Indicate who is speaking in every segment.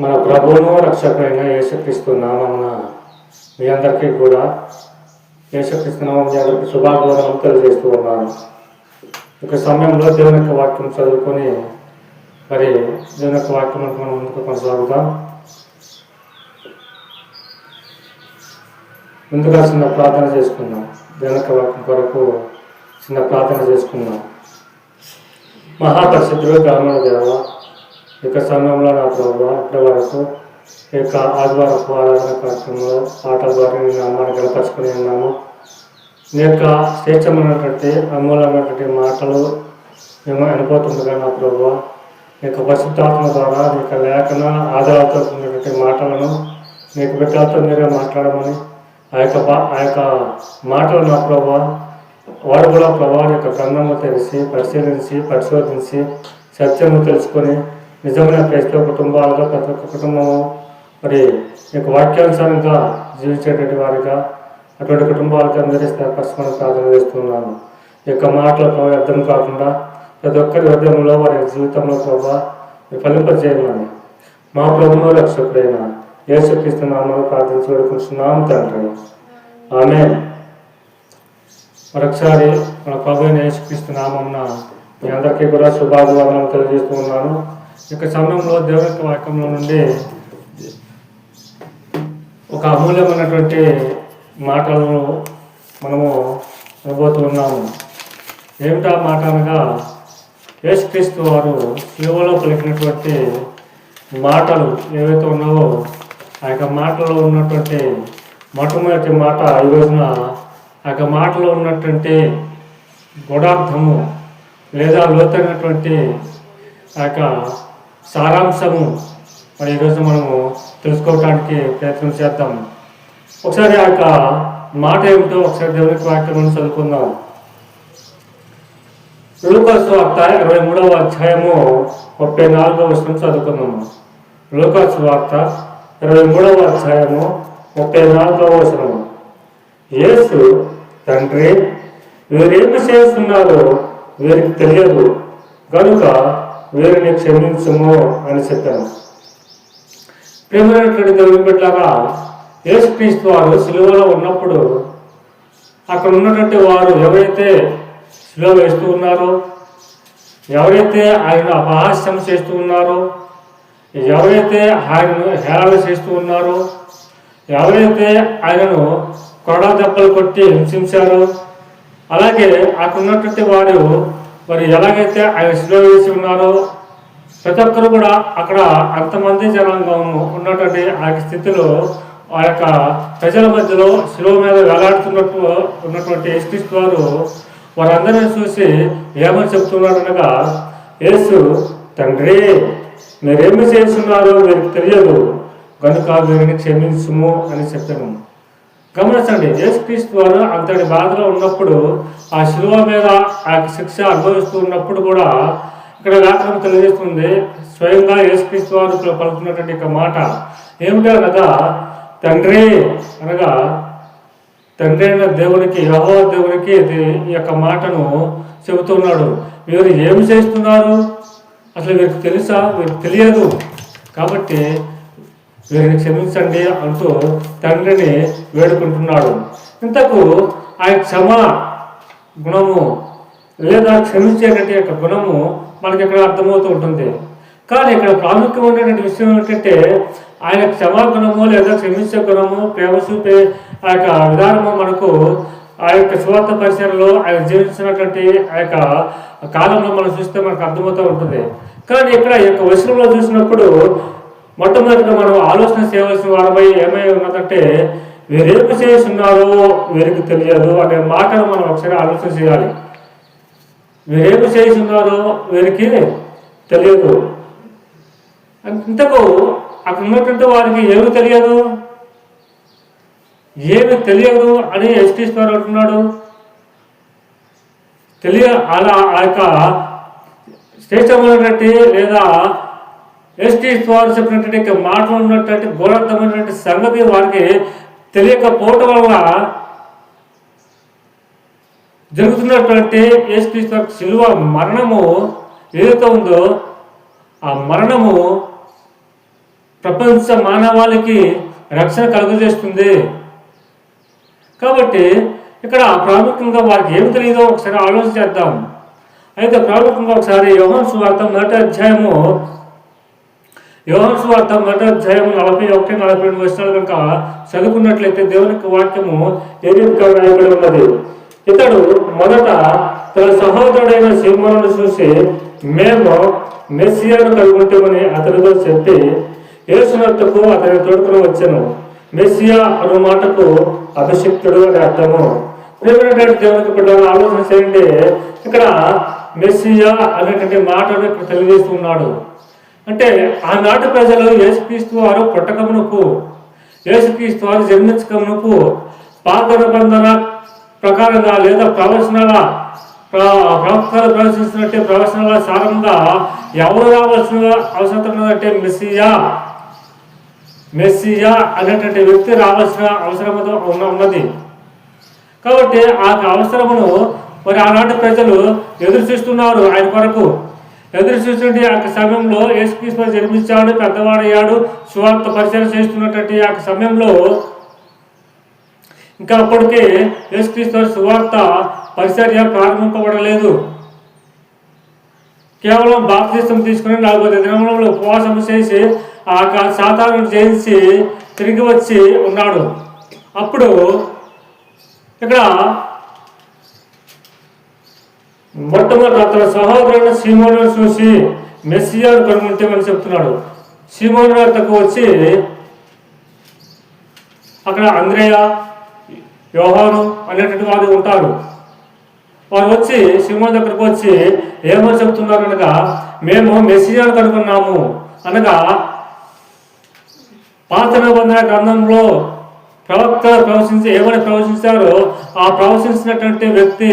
Speaker 1: మన ప్రభువును రక్షకుడైన యేసుక్రీస్తు నామమున మీ అందరికీ కూడా యేసుక్రీస్తు నామం మీ అందరికీ శుభాభివందనం తెలియజేస్తూ ఉన్నాను. ఒక సమయంలో దేవుని యొక్క వాక్యం చదువుకొని మరి దేవుని యొక్క వాక్యం మనం ముందుకు కొనసాగుతాం. ముందుగా చిన్న ప్రార్థన చేసుకుందాం. దేవుని యొక్క వాక్యం కొరకు చిన్న ప్రార్థన చేసుకుందాం. మహాపరిశుద్ధుడు గ్రామీణ దేవ, ఈ యొక్క సమయంలో నా ప్రభావ ఇప్పటి వరకు ఈ యొక్క ఆదివారపు ఆరాధన కార్యక్రమంలో పాటల ద్వారా నేను నామాన్ని గడపరుచుకుని ఉన్నాము. నీ యొక్క శ్రేష్టమైనటువంటి అమూలమైనటువంటి మాటలు మేము అనుభూతుండగా నా ప్రభావ నీ యొక్క పరిశుద్ధాత్మ ద్వారా నీ యొక్క లేఖన ఆధారాలతో ఉన్నటువంటి మాటలను నీకు బిడ్డలతో మీరే మాట్లాడమని ఆ యొక్క మాటలు నా ప్రభావ వాడు కూడా ప్రభావం యొక్క గ్రంథంలో తెలిసి పరిశీలించి పరిశోధించి సత్యము తెలుసుకొని నిజమైన క్రైస్తవ కుటుంబాలుగా ప్రతి ఒక్క కుటుంబము మరి ఈ యొక్క వాక్యానుసారంగా జీవించేటువంటి వారిగా అటువంటి కుటుంబాలకు అందరి స్థాపరచమని ప్రార్థన చేస్తున్నాను. ఈ యొక్క మాటలకు అర్థం కాకుండా ప్రతి ఒక్కరి హృదయంలో వారి జీవితంలో ప్రభావ ఫలింపజేయమని మా ప్రభువును రక్షకుడైన యేసుక్రీస్తు నామములో ప్రార్థించి వేడుకుంటున్నాము తండ్రి. ఆమేన్. మరొకసారి మన ప్రభు అయిన యేసుక్రీస్తు నామమున మీ అందరికీ కూడా శుభాభివందనం తెలియజేస్తూ ఉన్నాను. ఈ యొక్క సమయంలో దేవుని యొక్క వాక్యంలో నుండి ఒక అమూల్యమైనటువంటి మాటలను మనము వినబోతూ ఉన్నాము. ఏమిటా మాట అనగా, యేసుక్రీస్తు వారు శిలువలో పలికినటువంటి మాటలు ఏవైతే ఉన్నావో ఆ యొక్క మాటలో ఉన్నటువంటి మొట్టమొదటి మాట ఈ రోజున ఆ యొక్క మాటలో ఉన్నటువంటి గుడార్థము లేదా లోతైనటువంటి ఆ యొక్క సారాంశము మరి ఈరోజు మనము తెలుసుకోవడానికి ప్రయత్నం చేద్దాం. ఒకసారి ఆ యొక్క మాట ఏమిటో ఒకసారి దేవునికి వాక్యం చదువుకుందాం. లూకాసు వార్త 23వ అధ్యాయము 34వ వచనం చదువుకుందాము. లూకాసు వార్త 23వ అధ్యాయము 34వ వచనము. యేసు, తండ్రి, వీరేమి చేస్తున్నారో వీరికి తెలియదు కనుక వీరిని క్షమించుము అని చెప్పాను. ప్రేమైనటువంటి దేవుని బిడ్డలారా, యేసుక్రీస్తు వారు సిలువలో ఉన్నప్పుడు అక్కడ ఉన్నటువంటి వారు ఎవరైతే సిలువ వేస్తూ ఉన్నారో, ఎవరైతే ఆయన అపహాస్యం చేస్తూ ఉన్నారో, ఎవరైతే ఆయనను హేళన చేస్తూ ఉన్నారో, ఎవరైతే ఆయనను కొరడా దెబ్బలు కొట్టి హింసించారో, అలాగే అక్కడ ఉన్నటువంటి వారు మరి ఎలాగైతే ఆయన సిలువ వేసి ఉన్నారో ప్రతి ఒక్కరు కూడా అక్కడ అంతమంది జనాంగం ఉన్నటువంటి ఆ స్థితిలో ఆ యొక్క ప్రజల మధ్యలో శిలువ మీద వేలాడుతున్నట్టు ఉన్నటువంటి యేసుక్రీస్తు వారు వారందరినీ చూసి ఏమని చెప్తున్నాడు అనగా, యేసు, తండ్రి, మీరేమి చేస్తున్నారో వీరికి తెలియదు కనుక వీరిని క్షమించుము అని చెప్పాను. గమనించండి, యేసుక్రీస్తు వారు అంతటి బాధలో ఉన్నప్పుడు ఆ శిలువ మీద ఆ శిక్ష అనుభవిస్తూ ఉన్నప్పుడు కూడా ఇక్కడ లేఖనం తెలియజేస్తుంది, స్వయంగా యేసుక్రీస్తు వారు పలుకుతున్నటువంటి ఒక మాట ఏమిటో అనగా, తండ్రి అనగా తండ్రి అయిన దేవునికి, యెహోవా దేవునికి ఈ యొక్క మాటను చెబుతున్నాడు. వీరు ఏమి చేస్తున్నారు, అసలు వీరికి తెలుసా, వీరికి తెలియదు కాబట్టి వీరిని క్షమించండి అంటూ తండ్రిని వేడుకుంటున్నాడు. ఇంతకు ఆ క్షమా గుణము లేదా క్షమించేటటువంటి యొక్క గుణము మనకి ఇక్కడ అర్థమవుతూ ఉంటుంది. కానీ ఇక్కడ ప్రాముఖ్యమైనటువంటి విషయం ఏంటంటే ఆయన క్షమాగుణము లేదా క్షమించే గుణము, ప్రేమ చూపే ఆ యొక్క విధానము మనకు ఆ యొక్క సువార్త పరిసరంలో ఆయన జీవించినటువంటి ఆ యొక్క కాలంలో మనం చూస్తే మనకు అర్థమవుతూ ఉంటుంది. కానీ ఇక్కడ ఈ యొక్క వచనంలో చూసినప్పుడు మొట్టమొదటిగా మనం ఆలోచన చేయవలసిన వారమై ఏమై ఉన్నదంటే, వీరేమి చేస్తున్నారో వీరికి తెలియదు అనే మాటను మనం ఒకసారి ఆలోచన చేయాలి. వీరేమి చేస్తున్నారో వీరికి తెలియదు. ఇంతకు అక్కడ ఉన్నటువంటి వారికి ఏమి తెలియదు, ఏమి తెలియదు అని యేసుక్రీస్తు వారు అంటున్నాడు. అలా ఆ యొక్క శ్రేష్టమైనటువంటి లేదా యేసుక్రీస్తు వారు చెప్పినటువంటి మాటలు ఉన్నటువంటి గోళార్థమైనటువంటి సంగతి వారికి తెలియకపోవటం వల్ల జరుగుతున్నటువంటి యేసుక్రీస్తు శిలువ మరణము ఏదైతే ఉందో ఆ మరణము ప్రపంచ మానవాళికి రక్షణ కలుగజేస్తుంది. కాబట్టి ఇక్కడ ప్రాముఖ్యంగా వారికి ఏమి తెలియదో ఒకసారి ఆలోచన చేద్దాం. అయితే ప్రాముఖ్యంగా ఒకసారి యోహాను సువార్త మొదటి అధ్యాయము 41-42 వచనాలు కనుక చదువుకున్నట్లయితే దేవుని యొక్క వాక్యము ఏ రీతిగా రాయబడి ఉన్నది. ఇతడు మొదట తన సహోదరుడైన సీమోనును చూసి, మేము మెస్సియాను కలుగుంటామని అతనితో చెప్పి యేసునొద్దకు అతని తోడుకుని వచ్చాను. మెస్సియా అను మాటకు అభిషిక్తుడు అని అర్థము. ప్రియమైనటువంటి దేవునికి బిడ్డలు ఆలోచన చేయండి. ఇక్కడ మెస్సియా అనేటువంటి మాటను ఇక్కడ తెలియజేస్తున్నాడు. అంటే ఆనాటి ప్రజలు యేసుక్రీస్తు వారు పుట్టకమునకు, యేసుక్రీస్తు వారు జన్మించకమునకు పాత నిబంధన ప్రకారంగా లేదా ప్రవచనాల ప్రవక్తలు ప్రవచించినట్టే ప్రవచనాల సారంగా ఎవరు రావాల్సిన అవసరం ఉన్నదంటే మెస్సియా అనేటువంటి వ్యక్తి రావాల్సిన అవసరం ఉన్నది. కాబట్టి ఆ అవసరమును మరి ఆనాటి ప్రజలు ఎదురు చూస్తున్నారు. ఆయన కొరకు ఎదురు చూస్తుంటే ఆ సమయంలో యేసుక్రీస్తు జన్మించాడు, పెద్దవాడయ్యాడు, సువార్త పరిచయం చేస్తున్నటువంటి ఆ సమయంలో ఇంకా అప్పటికే యేసుక్రీస్తు సువార్త పరిచర్య ప్రారంభింపబడలేదు. కేవలం బాప్తిసం తీసుకుని 40 దినములలో ఉపవాసం చేసి ఆ సాతానును జయించి తిరిగి వచ్చి ఉన్నాడు. అప్పుడు ఇక్కడ మొట్టమొదటి తన సహోదరుడు సీమోను చూసి మెస్సియాను కనుగొంటామని చెప్తున్నాడు. సీమోను వద్దకు వచ్చి అక్కడ అంద్రేయ, యోహాను అనేటువంటి వారు ఉంటారు. వారు వచ్చి సీమోను దగ్గరకు వచ్చి ఏమని చెప్తున్నారు అనగా, మేము మెస్సియాను కనుగొన్నాము అనగా పాత నిబంధన గ్రంథంలో ప్రవక్తలు ఏమని ప్రవచించారో ఆ ప్రవచించినటువంటి వ్యక్తి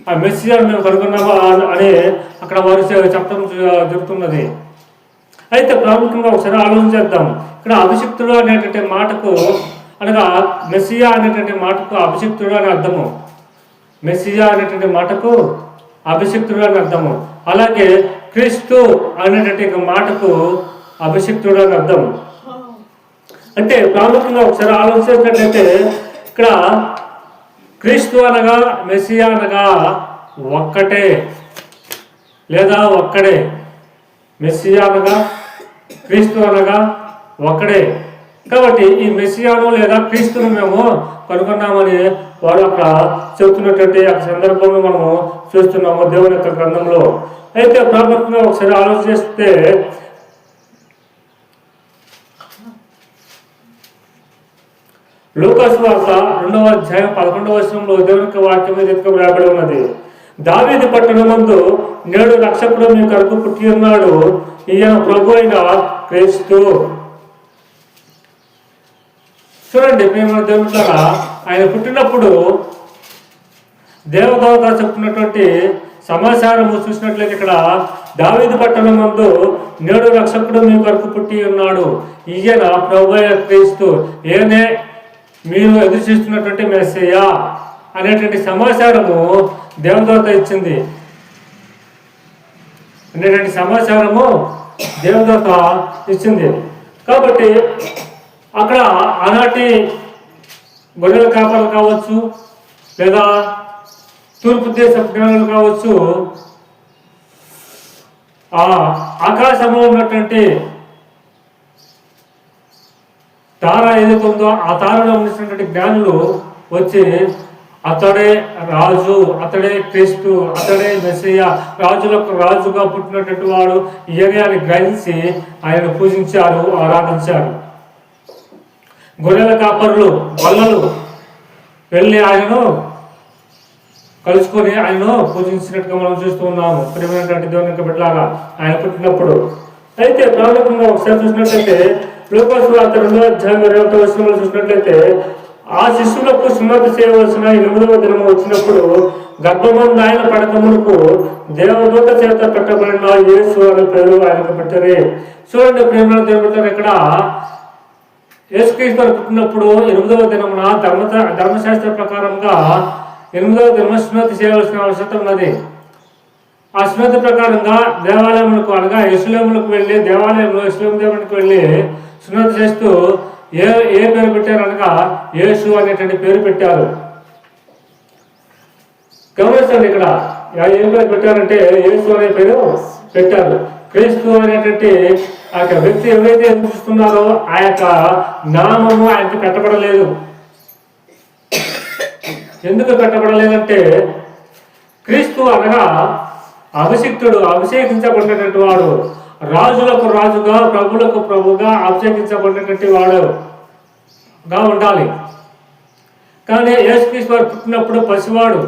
Speaker 1: ఆ మెస్సియాను మేము కనుగొన్నామా అని అక్కడ వారు చెప్పడం జరుగుతున్నది. అయితే ప్రాముఖ్యంగా ఒకసారి ఆలోచన చేద్దాం. ఇక్కడ అభిషిక్తుడు అనేటువంటి మాటకు అనగా మెస్సియా అనేటువంటి మాటకు అభిషిక్తుడు అని అర్థము. మెస్సియా అనేటువంటి మాటకు అభిషిక్తుడు అని అర్థము. అలాగే క్రీస్తు అనేటువంటి మాటకు అభిషిక్తుడు అని అర్థం. అంటే ప్రాముఖ్యంగా ఒకసారి ఆలోచించినట్లయితే ఇక్కడ క్రీస్తు అనగా మెస్సియా అనగా ఒక్కటే లేదా ఒక్కడే. మెస్సియా అనగా క్రీస్తు అనగా ఒక్కడే. కాబట్టి ఈ మెస్సియాను లేదా క్రీస్తును మేము కనుగొన్నామని వారు అక్కడ చెబుతున్నటువంటి ఆ సందర్భంలో మనము చూస్తున్నాము దేవుని యొక్క గ్రంథంలో. అయితే ప్రాముఖ్యంగా ఒకసారి ఆలోచిస్తే లూకా సువార్త 2వ అధ్యాయం 11వ వచనంలో దేవుని యొక్క వాక్యం మీద రాయబడి ఉన్నది. దావీదు పట్టణమందు నేడు రక్షకుడు మీ కొరకు పుట్టి ఉన్నాడు, ఈయన ప్రభు అయిన క్రీస్తు. చూడండి ప్రియమైన దేవునిలారా, ఆయన పుట్టినప్పుడు దేవదూత చెప్తున్నటువంటి సమాచారము చూసినట్లయితే ఇక్కడ దావీదు పట్టణమందు నేడు రక్షకుడు మీ కొరకు పుట్టి ఉన్నాడు, ఈయన ప్రభు అయిన క్రీస్తు, ఈయనే మీరు ఎదురు చూస్తున్నటువంటి మెస్సియా అనేటువంటి సమాచారము దేవదూత ఇచ్చింది. అనేటువంటి సమాచారము దేవదూత ఇచ్చింది. కాబట్టి అక్కడ ఆనాటి గొర్రెల కాపర్లు కావచ్చు లేదా తూర్పు దేశ జ్ఞానులు కావచ్చు, ఆ ఆకాశంలో ఉన్నటువంటి తార ఏదైతే ఉందో ఆ తారలో ఉన్నటువంటి జ్ఞానులు వచ్చి అతడే రాజు, అతడే క్రీస్తు, అతడే మెస్సియా, రాజులకు రాజుగా పుట్టినటువంటి వాడు ఈయనే అని గ్రహించి ఆయన పూజించారు, ఆరాధించారు. గొర్రెల కాపర్లు వల్లలు వెళ్ళి ఆయనను కలుసుకొని ఆయనను పూజించినట్టుగా మనం చూస్తూ ఉన్నాము ప్రియమైనటువంటి దేవుని యొక్క బిడ్డలారా ఆయన పుట్టినప్పుడు. అయితే ప్రాముఖ్యంగా ఒకసారి చూసినట్లయితే లూకా సువార్త 2వ అధ్యాయం 21వ వచనంలో చూసినట్లయితే ఆ శిశువులకు సున్నతి చేయవలసిన 8వ దినము వచ్చినప్పుడు గర్భమందు ఆయన పడకమునకు దేవదూత చేత పెట్టబడిన యేసు అనే పేరు ఆయనకు పెట్టారు. చూడండి ప్రియమైన దేవుడు, ఇక్కడ యేసుక్రీస్తు పుట్టినప్పుడు 8వ దినమున ధర్మశాస్త్ర ప్రకారంగా 8వ దినం సున్నతి చేయవలసిన అవసరం ఉన్నది. ఆ సున్నత ప్రకారంగా దేవాలయములకు అనగా యెరూషలేములకు వెళ్ళి దేవాలయంలో యెరూషలేము దేవునికి వెళ్ళి సున్నత చేస్తూ ఏ ఏ పేరు పెట్టారు అనగా యేసు అనేటువంటి పేరు పెట్టారు. గమనించండి, ఇక్కడ ఏం పేరు పెట్టారంటే యేసు అనే పేరు పెట్టారు. క్రీస్తు అనేటువంటి ఆ యొక్క వ్యక్తి ఎవరైతే చూస్తున్నారో ఆ యొక్క నామము ఆయనకి పెట్టబడలేదు. ఎందుకు పెట్టబడలేదంటే క్రీస్తు అనగా అభిషిక్తుడు, అభిషేకించబడినటువంటి వాడు, రాజులకు రాజుగా ప్రభులకు ప్రభుగా అభిషేకించబడినటువంటి వాడుగా ఉండాలి. కానీ యేసుక్రీస్తు వారు పుట్టినప్పుడు పసివాడు,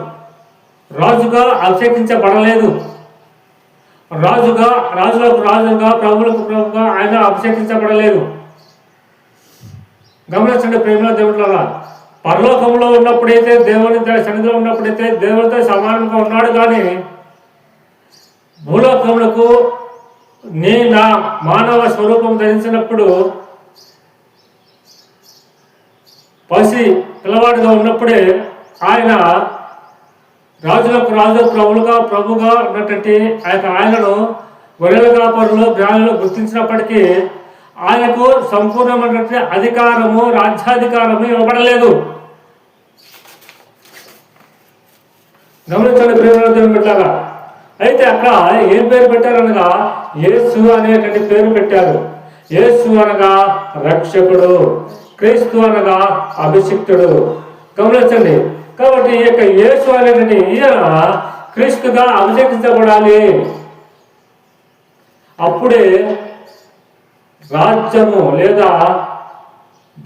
Speaker 1: రాజుగా అభిషేకించబడలేదు. రాజులకు రాజుగా ప్రభులకు ప్రభుగా ఆయన అభిషేకించబడలేదు. గమనించండి ప్రేమ దేవుళ్ళారా, పరలోకంలో ఉన్నప్పుడైతే దేవుని సన్నిధిలో ఉన్నప్పుడైతే దేవునితో సమానంగా ఉన్నాడు. కానీ భూలోకములకు నా మానవ స్వరూపం ధరించినప్పుడు పసి పిల్లవాడిగా ఉన్నప్పుడే ఆయన రాజులకు రాజు ప్రభుగా ఉన్నటువంటి ఆయనను గొర్రెల కాపరులు జ్ఞానులు గుర్తించినప్పటికీ ఆయనకు సంపూర్ణమైనటువంటి అధికారము, రాజ్యాధికారము ఇవ్వబడలేదు. గమనించండి ప్రేమ పెట్టారా. అయితే అక్కడ ఏం పేరు పెట్టారనగా యేసు అనేటువంటి పేరు పెట్టారు. యేసు అనగా రక్షకుడు, క్రీస్తు అనగా అభిషిక్తుడు. గమనించండి, కాబట్టి ఈ యొక్క యేసు అనేటువంటి ఈయన క్రీస్తుగా అభిషేకించబడాలి. అప్పుడే రాజ్యము లేదా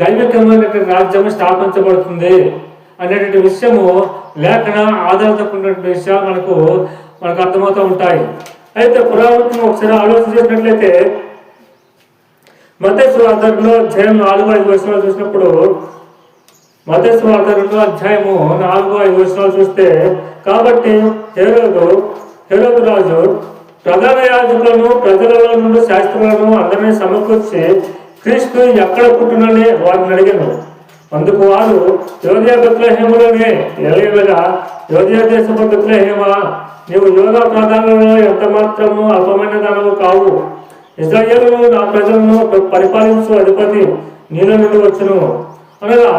Speaker 1: దైవికమైనటువంటి రాజ్యము స్థాపించబడుతుంది అనేటువంటి విషయము లేఖన ఆధారిత విషయాలు మనకు అర్థమవుతూ ఉంటాయి. అయితే పురావృత్తం ఒకసారి ఆలోచన చేసినట్లయితే మత్తయి సువార్త 2వ అధ్యాయం 4-5 వచనాలు చూసినప్పుడు, మత్తయి సువార్త 2వ అధ్యాయము 4-5 వచనాలు చూస్తే, కాబట్టి హేరోదు రాజు ప్రధాన యాజకులను ప్రజలలో నుండి శాస్త్రులను అందరినీ సమకూర్చి క్రీస్తు ఎక్కడ పుట్టునని వారిని అడిగాను. అందుకు వారు యోధియా బెత్లెహేములోనే, ఎలాగనగా యోధియా దేశపు బెత్లెహేమా, నీవు యోధా ప్రాంతాలలో ఎంత మాత్రము అల్పమైన దానవు కావు. ఇశ్రాయేలును నా ప్రజలను పరిపాలించు అధిపతి నీలో నుండి వచ్చును అనగా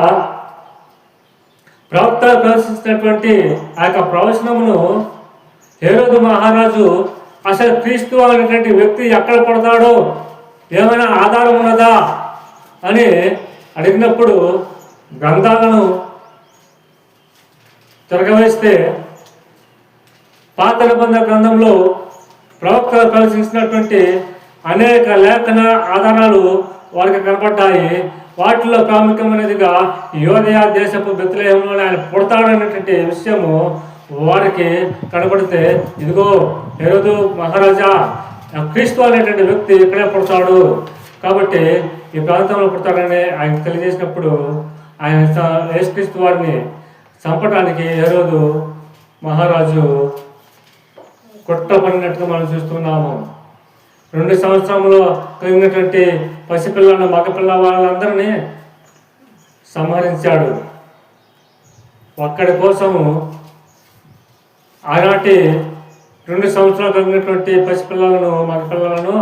Speaker 1: ప్రవక్త ప్రదర్శించినటువంటి ఆ యొక్క ప్రవచనమును హేరోదు మహారాజు అసలు క్రీస్తు అనేటువంటి వ్యక్తి ఎక్కడ పడతాడో ఏమైనా ఆధారం ఉన్నదా అని అడిగినప్పుడు గ్రంథాలను తిరగవేస్తే పాత నిబంధన గ్రంథంలో ప్రవక్తలు ప్రదర్శించినటువంటి అనేక లేఖన ఆధారాలు వారికి కనపడ్డాయి. వాటిలో ప్రాముఖ్యమైనదిగా యోదయ దేశపు బెత్లెహేములో ఆయన పుడతాడనేటువంటి విషయము వారికి కనపడితే, ఇదిగో హేరోదు మహారాజా క్రీస్తు అనేటువంటి వ్యక్తి ఇక్కడే పుడతాడు, కాబట్టి ఈ ప్రాంతంలో పుడతాడని ఆయన తెలియజేసినప్పుడు ఆయన యేసుక్రీస్తు వారిని చంపడానికి హేరోదు మహారాజు కుట్రపడినట్టుగా మనం చూస్తున్నాము. 2 సంవత్సరంలో కలిగినటువంటి పసిపిల్లలను మగపిల్ల వాళ్ళందరినీ సంహరించాడు. ఒక్కడి కోసము ఆనాటి 2 సంవత్సరాలు కలిగినటువంటి పసిపిల్లలను మగపిల్లలను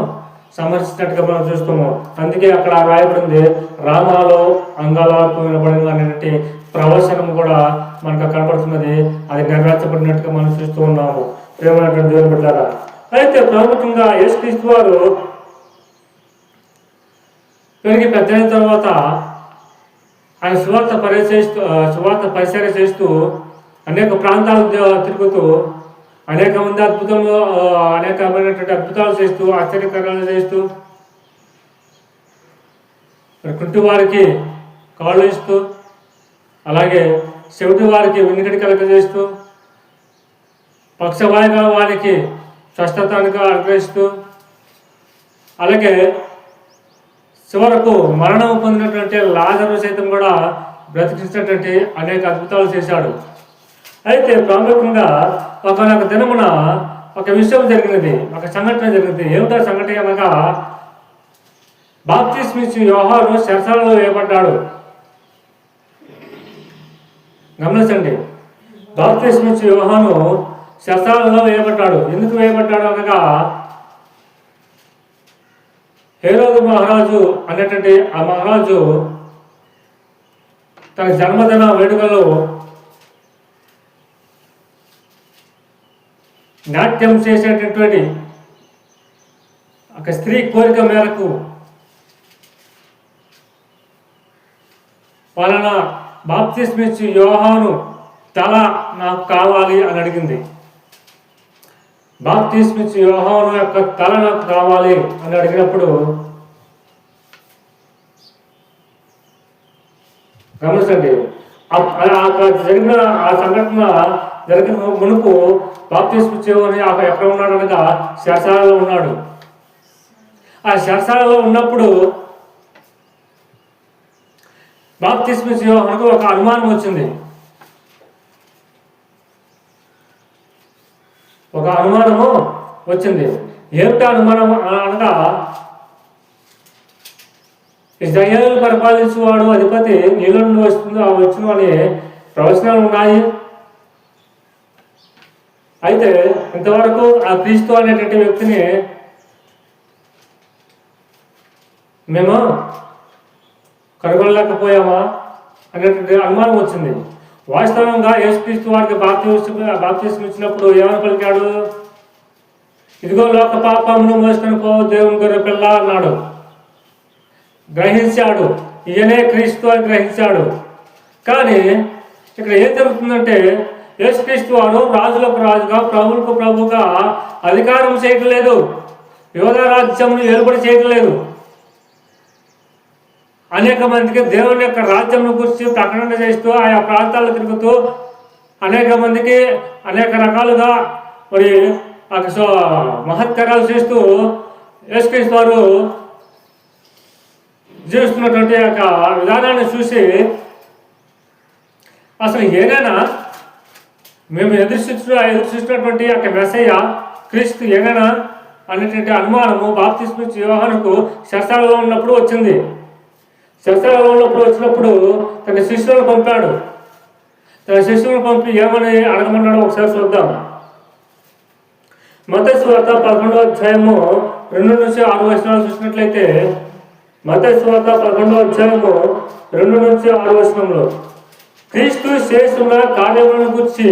Speaker 1: సంహరించినట్టుగా మనం చూస్తున్నాం. అందుకే అక్కడ రాయబడింది, రామాలో అంగాలార్పు వినబడింది అనేటువంటి ప్రవచనం కూడా మనకు కనబడుతున్నది. అది నెరవేర్చబడినట్టుగా మనం చూస్తూ ఉన్నాము ప్రేమైనటువంటి దేవుని బిడ్డలారా. అయితే ప్రాముఖ్యంగా యేసుక్రీస్తు వారు పెరిగి పెద్దయిన తర్వాత ఆయన సువార్త పరిచర్య చేస్తూ అనేక ప్రాంతాలు తిరుగుతూ అనేకమైనటువంటి అద్భుతాలు చేస్తూ ఆశ్చర్యకరాలు చేస్తూ కుంటి వారికి కాళ్ళు ఇస్తూ, అలాగే చెవిటి వారికి వినికిడి కలగజేస్తూ, పక్షవాయుగా వారికి స్వస్థతగా అనుగ్రహిస్తూ, అలాగే చివరకు మరణం పొందినటువంటి లాజరు సైతం కూడా బ్రతికించినటువంటి అనేక అద్భుతాలు చేశాడు. అయితే ప్రాముఖ్యంగా ఒకనొక దినమున ఒక విషయం జరిగినది, ఒక సంఘటన జరిగింది. ఏమిటో సంఘటన అనగా బాప్తిస్మిచ్చి యోహాను చెరసాలలో వేయబడ్డాడు. గమనించండి, బాప్తిస్మిచ్చి యోహాను శస్త్రాలలో వేయబడ్డాడు. ఎందుకు వేయబడ్డాడు అనగా హేరోదు మహారాజు అనేటువంటి ఆ మహారాజు తన జన్మదిన వేడుకలో నాట్యం చేసేటటువంటి ఒక స్త్రీ కోరిక మేరకు వలన బాప్తిస్మిచ్చి యోహాను తల నాకు కావాలి అని అడిగింది. బాప్తిస్మిచ్చి యోహాను యొక్క తల నాకు కావాలి అని అడిగినప్పుడు గమనించండి, జరిగిన ఆ సంఘటన జరిగిన మునుపు బాప్తిస్మిచ్చి యోహాను ఎక్కడ ఉన్నాడు అనగా శరసాలలో ఉన్నాడు. ఆ శరసాలలో ఉన్నప్పుడు బాప్తిస్మిచ్చి యోహానుకు ఒక అనుమానం వచ్చింది. ఒక అనుమానము వచ్చింది. ఏమిటా అనుమానం అనగా ఇశ్రాయేలు పరిపాలించేవాడు అధిపతి నీళ్ళ నుండి వచ్చును అనే ప్రవచనాలు ఉన్నాయి. అయితే ఇంతవరకు ఆ క్రీస్తు అనేటువంటి వ్యక్తిని మేము కనుగొనలేకపోయామా అనేటువంటి అనుమానం వచ్చింది. వాస్తవంగా యేసుక్రీస్తు వారికి బాప్తిస్మం ఇచ్చినప్పుడు ఏమని పలికాడు? ఇదిగో లోక పాపమును మోసుకొని పో దేవుని గొర్రె పిల్ల అన్నాడు. గ్రహించాడు, ఈయనే క్రీస్తు అని గ్రహించాడు. కానీ ఇక్కడ ఏం జరుగుతుందంటే యేసుక్రీస్తు వారు రాజులకు రాజుగా ప్రభువులకు ప్రభువుగా అధికారం చేయటం లేదు, యోధ రాజ్యమును ఏర్పడి చేయటం లేదు. అనేక మందికి దేవుని యొక్క రాజ్యం గురించి ప్రకటన చేస్తూ ఆయా ప్రాంతాల్లో తిరుగుతూ అనేక మందికి అనేక రకాలుగా మరి మహత్కారాలు చేస్తూ యేసుక్రీస్తు వారు జీవిస్తున్నటువంటి యొక్క విధానాన్ని చూసి అసలు ఏదైనా మేము ఎదురుచూసినటువంటి యొక్క మెస్సయ్య క్రీస్తు ఏదైనా అనేటువంటి అనుమానము బాప్తిస్మిచ్చి యోహానుకు శస్త్రాలలో ఉన్నప్పుడు వచ్చింది. శస్త్రాలలో ఉన్నప్పుడు వచ్చినప్పుడు తన శిష్యులను పంపాడు. తన శిష్యులను పంపి ఏమని అడగమన్నాడో ఒకసారి చూద్దాం. మత్తయి సువార్త 11వ అధ్యాయము 2-6 చూసినట్లయితే మత్తయి సువార్త 11వ అధ్యాయము 2-6 క్రీస్తు చేస్తున్న కార్యములను గురించి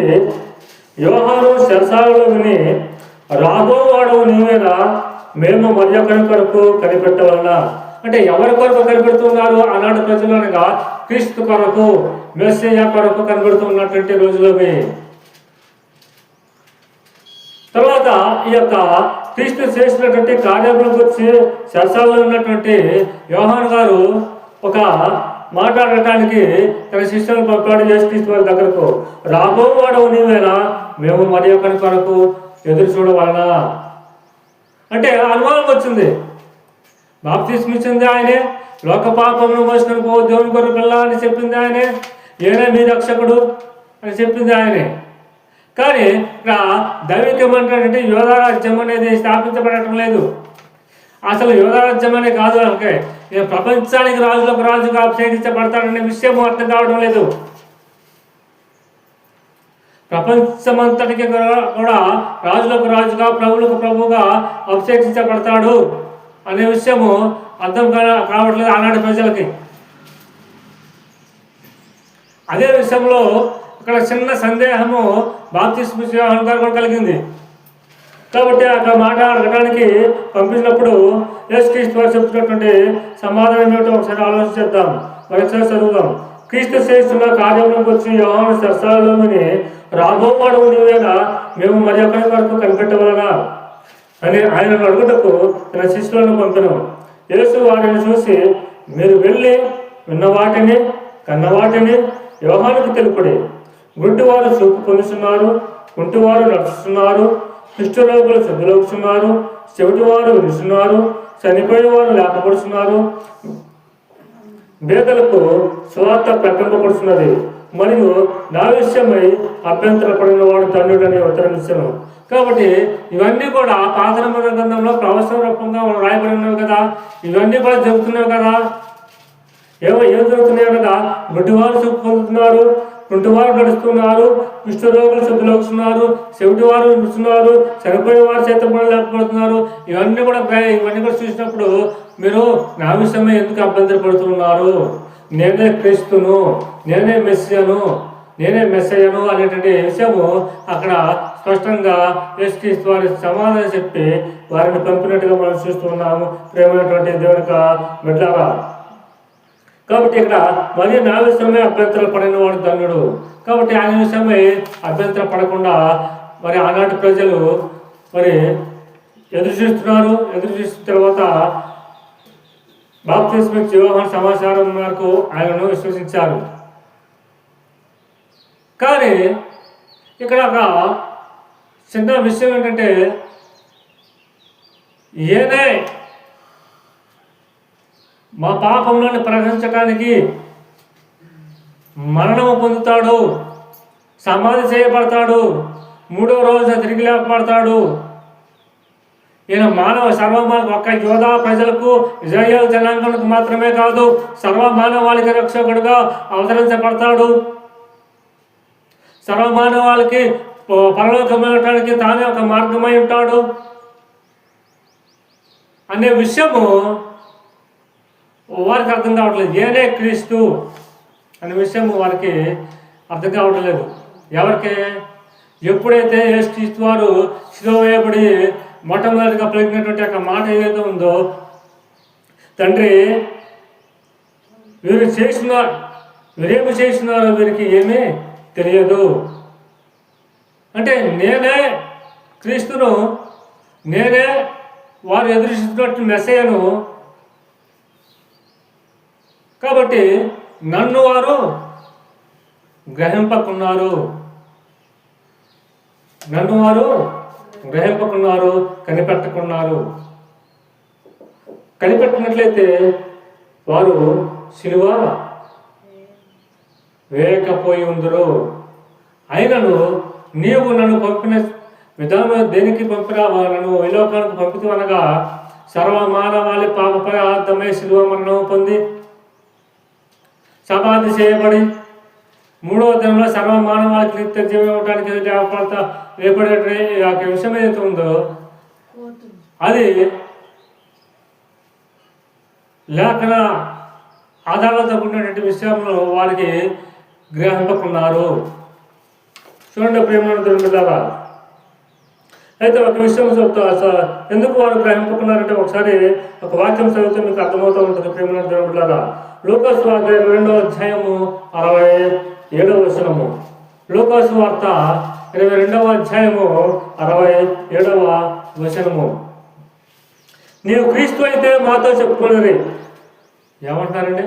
Speaker 1: యోహాను శరసాలలో విని రాబోవాడవు నీవేనా, మేము మర్యాద కొరకు కనిపెట్టవలన. అంటే ఎవరి కొరకు కనిపెడుతున్నారు? ఆనాటి ప్రజలు అనగా క్రీస్తు కొరకు, మెస్సయ్య కొరకు కనిపెడుతున్నటువంటి రోజులవి. తర్వాత ఈ యొక్క క్రీస్తు చేసినటువంటి కార్యముల గురించి శరసాలలో ఉన్నటువంటి యోహాను గారు ఒక మాట్లాడటానికి తన శిష్యులను పంపాడు యేసుక్రీస్తు వారి దగ్గరకు. రాబోవాడవు నీవేనా, మేము మరి ఒకరి కొరకు ఎదురు చూడవలనా. అంటే అనుమానం వచ్చింది. బాప్తిస్మం ఇచ్చింది ఆయనే, లోక పాపమును మోసుకొని పో దేవుని గొర్రె పిల్ల అని చెప్పింది ఆయనే, ఏనే మీ రక్షకుడు అని చెప్పింది ఆయనే. కానీ ఇక్కడ దైవికమంటే యోధారాజ్యం అనేది స్థాపించబడటం లేదు. అసలు యోధారాజ్యం అనే కాదు, అంటే ప్రపంచానికి రాజులకు రాజుగా అభిషేకించబడతాడనే విషయం అర్థం కావడం లేదు. ప్రపంచమంతటికి కూడా రాజులకు రాజుగా ప్రభువులకు ప్రభువుగా అభిషేకించబడతాడు అనే విషయము అర్థం కావట్లేదు ఆనాటి ప్రజలకి. అదే విషయంలో ఇక్కడ చిన్న సందేహము బాప్తిస్మం యోహాను గారు కూడా కలిగింది. కాబట్టి అక్కడ మాట్లాడడానికి పంపించినప్పుడు యేసుక్రీస్తు వారు చెప్తున్నటువంటి సమాధానం ఏమిటో ఒకసారి ఆలోచించేద్దాం. ఒకసారి చదువుదాం. క్రీస్తు చేస్తున్న కార్యములను గురించి యోహాను శరసాలలో విని రాబోవాడవు నీవేనా, మేము మరి ఒకరి వరకు కనిపెట్టవలనా అని ఆయనను అడుగుటకు తన శిష్యులను పంపెను. యేసు వారిని చూసి మీరు వెళ్ళి విన్న వాటిని కన్న వాటిని యోహానుకు తెలుపుడి. గుడ్డివారు చూపు పొందుతున్నారు, కుంటివారు నడుస్తున్నారు, కుష్ఠరోగులు శుద్ధులవుతున్నారు, చెవిటివారు వినుస్తున్నారు, చనిపోయిన వారు లేపబడుతున్నారు, బేదలకు సువార్త ప్రకటింపబడుతున్నది, మరియు నా విషయమై అభ్యంతరపడిన వాడు తండ్రుడని ఉత్తరం ఇచ్చాను. కాబట్టి ఇవన్నీ కూడా పాత నిబంధన గ్రంథంలో ప్రవచన రూపంగా రాయబడి ఉన్నవి కదా, ఇవన్నీ కూడా జరుగుతున్నాయి కదా. ఏం జరుగుతున్నాయి అనగా గుడ్డివారు చూపు పొందుతున్నారు, కుంటివారు నడుస్తున్నారు, కుష్ఠరోగులు శుద్ధులవుతున్నారు, చెవిటి వారు నడుస్తున్నారు, చనిపోయిన వారు చేతపడలేకపోతున్నారు. ఇవన్నీ కూడా చూసినప్పుడు మీరు నా విషయమే ఎందుకు అభ్యంతరపడుతున్నారు? నేనే క్రీస్తును, నేనే మెస్సయ్యను అనేటువంటి విషయము అక్కడ స్పష్టంగా యేసుక్రీస్తు వారి సమాధానం చెప్పి వారిని పంపినట్టుగా మనం చూస్తున్నాము. ప్రేమైనటువంటి దేవుని బిడ్డలారా, కాబట్టి ఇక్కడ మరి నా విషయమే అభ్యంతరం పడిన వాడు ధన్యుడు. కాబట్టి ఆయన విషయమై అభ్యంతరం పడకుండా మరి ఆనాటి ప్రజలు మరి ఎదురు చూస్తున్న తర్వాత బాప్తిస్మ యోహాను సమాచారం మేరకు ఆయనను విశ్వసించారు. కానీ ఇక్కడ ఒక చిన్న విషయం ఏంటంటే, ఏనే మా పాపంలోని ప్రకటించడానికి మరణము పొందుతాడు, సమాధి చేయబడతాడు, 3వ రోజున తిరిగి లేపబడతాడు. ఈయన సర్వమానవ ఒక్క యోధా ప్రజలకు, ఇశ్రాయేలు జనాంగానికి మాత్రమే కాదు, సర్వమానవాళికి రక్షకుడుగా అవతరించబడతాడు. సర్వమానవాళికి పరలోకం వెళ్ళటానికి తానే ఒక మార్గమై ఉంటాడు అనే విషయము వారికి అర్థం కావట్లేదు. ఏనే క్రీస్తు అనే విషయం వారికి అర్థం కావట్లేదు. ఎవరికి? ఎప్పుడైతే యేసుక్రీస్తు వారు శిలువ వేయబడి మొట్టమొదటిగా పలికినటువంటి ఒక మాట ఏదైతే ఉందో, తండ్రి వీరేమి చేస్తున్నారో వీరికి ఏమీ తెలియదు అంటే, నేనే క్రీస్తును, నేనే వారు ఎదురుస్తున్నట్టు మెస్సయ్యను. కాబట్టి నన్ను వారు గ్రహింపకున్నారు, కనిపెట్టకున్నారు. కనిపెట్టినట్లయితే వారు సిలువ వేయకపోయి ఉందరు. అయినను నీవు నన్ను పంపిన విధానం దేనికి పంపినావా? నన్ను ఈ లోకానికి పంపితే అనగా సర్వమానవాళి పాప పరిహార్థమై సిలువ మరణం పొంది సమాధి చేయబడి 3వ దినంలో సర్వమానవాళికి నిత్య జీవం ఇవ్వడానికి రేపడే విషయం ఏదైతే ఉందో అది లేఖన ఆధారాలతో కూడినటువంటి విషయంలో వారికి గ్రహింపకున్నారు. చూడండి ప్రేమగా, అయితే ఒక విషయం చెప్తా, ఎందుకు వారు గ్రహింపకున్నారంటే ఒకసారి ఒక వాక్యం చదివితే మీకు అర్థమవుతూ ఉంటుంది. ప్రేమగా లూకాసు వార్త 22వ అధ్యాయము 67వ వచనము. లూకాసు వార్త 22వ అధ్యాయము 67వ వచనము. నీవు క్రీస్తు అయితే మాతో చెప్పుకున్నది. ఏమంటారండి?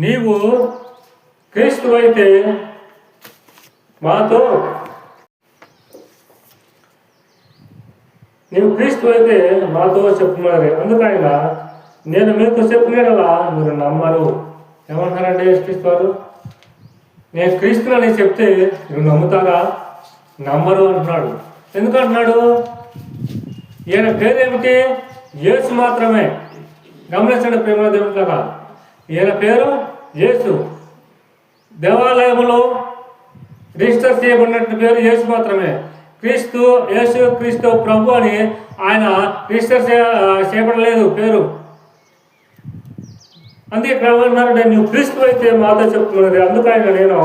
Speaker 1: నీవు క్రీస్తు అయితే మాతో చెప్పుకున్నారు. అందుకైనా నేను మీతో చెప్పినలా మీరు నమ్మరు. ఏమంటారంటే క్రీస్తు వారు, నేను క్రీస్తుని చెప్తే నువ్వు నమ్ముతారా? నమ్మరు అంటున్నాడు. ఎందుకంటున్నాడు? ఈయన పేరేమిటి? యేసు మాత్రమే. గమనించండి ప్రేమ దేవుని కదా, ఈయన పేరు యేసు. దేవాలయంలో రిజిస్టర్ చేయబడినట్టు పేరు యేసు మాత్రమే. క్రీస్తు ప్రభు అని ఆయన రిజిస్టర్ చేయబడలేదు పేరు. అందుకే ప్రభు నువ్వు క్రీస్తు అయితే మాతో చెప్పుకున్నది. అందుకైనా నేను